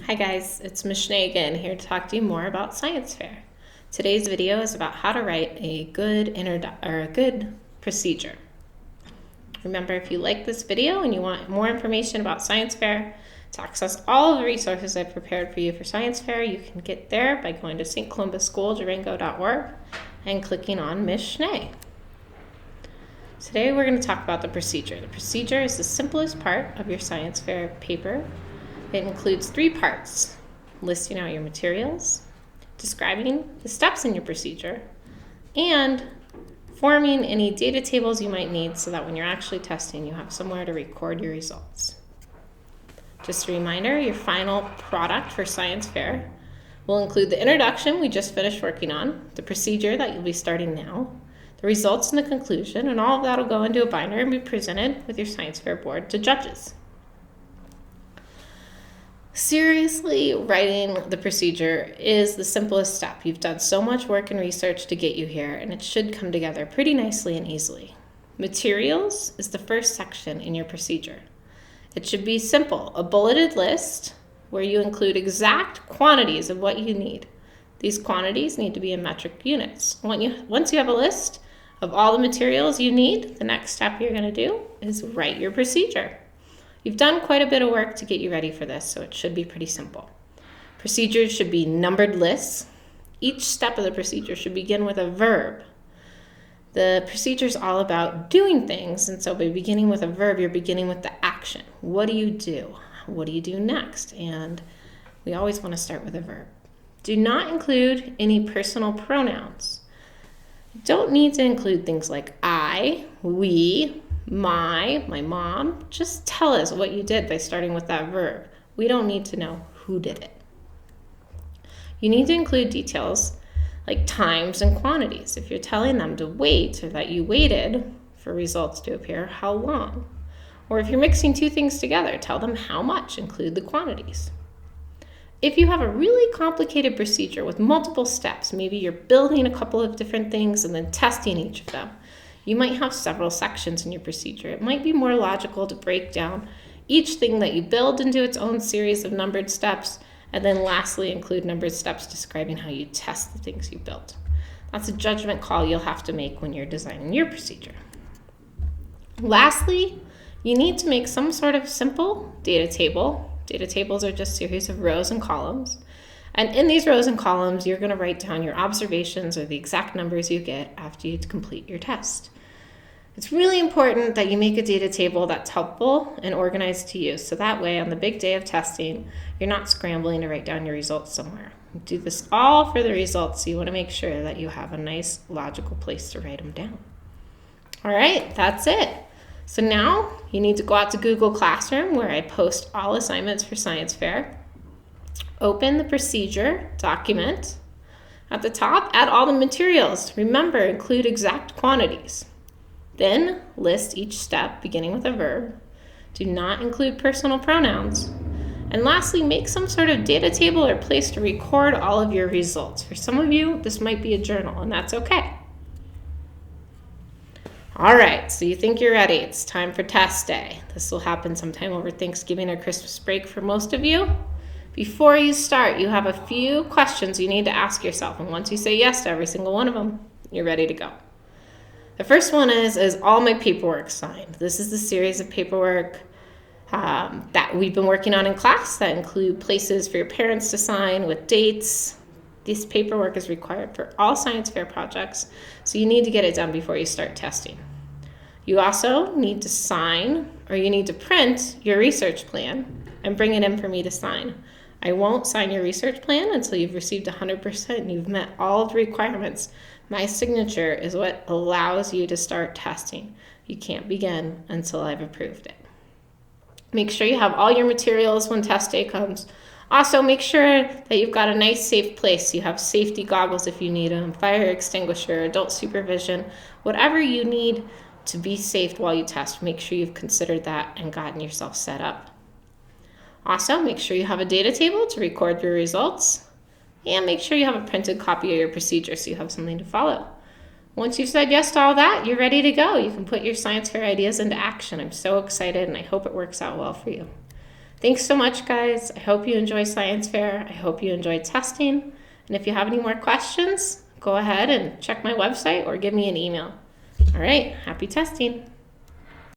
Hi guys, it's Ms. Schnee again, here to talk to you more about science fair. Today's video is about how to write a good procedure. Remember, if you like this video and you want more information about science fair, to access all of the resources I've prepared for you for science fair, you can get there by going to stcolumbusschooldurango.org and clicking on Ms. Schnee. Today we're going to talk about the procedure. The procedure is the simplest part of your science fair paper. It includes 3 parts: listing out your materials, describing the steps in your procedure, and forming any data tables you might need so that when you're actually testing, you have somewhere to record your results. Just a reminder, your final product for science fair will include the introduction we just finished working on, the procedure that you'll be starting now, the results and the conclusion, and all of that will go into a binder and be presented with your science fair board to judges. Seriously, writing the procedure is the simplest step. You've done so much work and research to get you here, and it should come together pretty nicely and easily. Materials is the first section in your procedure. It should be simple, a bulleted list where you include exact quantities of what you need. These quantities need to be in metric units. Once you have a list of all the materials you need, the next step you're going to do is write your procedure. You've done quite a bit of work to get you ready for this, so it should be pretty simple. Procedures should be numbered lists. Each step of the procedure should begin with a verb. The procedure is all about doing things, and so by beginning with a verb, you're beginning with the action. What do you do? What do you do next? And we always want to start with a verb. Do not include any personal pronouns. You don't need to include things like I, we, my mom. Just tell us what you did by starting with that verb. We don't need to know who did it. You need to include details like times and quantities. If you're telling them to wait or that you waited for results to appear, how long? Or if you're mixing 2 things together, tell them how much, include the quantities. If you have a really complicated procedure with multiple steps, maybe you're building a couple of different things and then testing each of them, you might have several sections in your procedure. It might be more logical to break down each thing that you build into its own series of numbered steps, and then lastly include numbered steps describing how you test the things you built. That's a judgment call you'll have to make when you're designing your procedure. Lastly, you need to make some sort of simple data table. Data tables are just a series of rows and columns. And in these rows and columns, you're going to write down your observations or the exact numbers you get after you complete your test. It's really important that you make a data table that's helpful and organized to you, so that way on the big day of testing, you're not scrambling to write down your results somewhere. You do this all for the results, so you want to make sure that you have a nice, logical place to write them down. All right, that's it. So now you need to go out to Google Classroom, where I post all assignments for science fair. Open the procedure document. At the top, add all the materials. Remember, include exact quantities. Then list each step beginning with a verb. Do not include personal pronouns. And lastly, make some sort of data table or place to record all of your results. For some of you, this might be a journal, and that's okay. All right, so you think you're ready. It's time for test day. This will happen sometime over Thanksgiving or Christmas break for most of you. Before you start, you have a few questions you need to ask yourself, and once you say yes to every single one of them, you're ready to go. The first one is all my paperwork signed? This is the series of paperwork that we've been working on in class that include places for your parents to sign with dates. This paperwork is required for all science fair projects, so you need to get it done before you start testing. You also need to sign, or you need to print your research plan and bring it in for me to sign. I won't sign your research plan until you've received 100% and you've met all of the requirements. My signature is what allows you to start testing. You can't begin until I've approved it. Make sure you have all your materials when test day comes. Also, make sure that you've got a nice, safe place. You have safety goggles if you need them, fire extinguisher, adult supervision, whatever you need to be safe while you test. Make sure you've considered that and gotten yourself set up. Also, make sure you have a data table to record your results, and make sure you have a printed copy of your procedure so you have something to follow. Once you've said yes to all that, you're ready to go. You can put your science fair ideas into action. I'm so excited, and I hope it works out well for you. Thanks so much, guys. I hope you enjoy science fair. I hope you enjoyed testing. And if you have any more questions, go ahead and check my website or give me an email. All right, happy testing.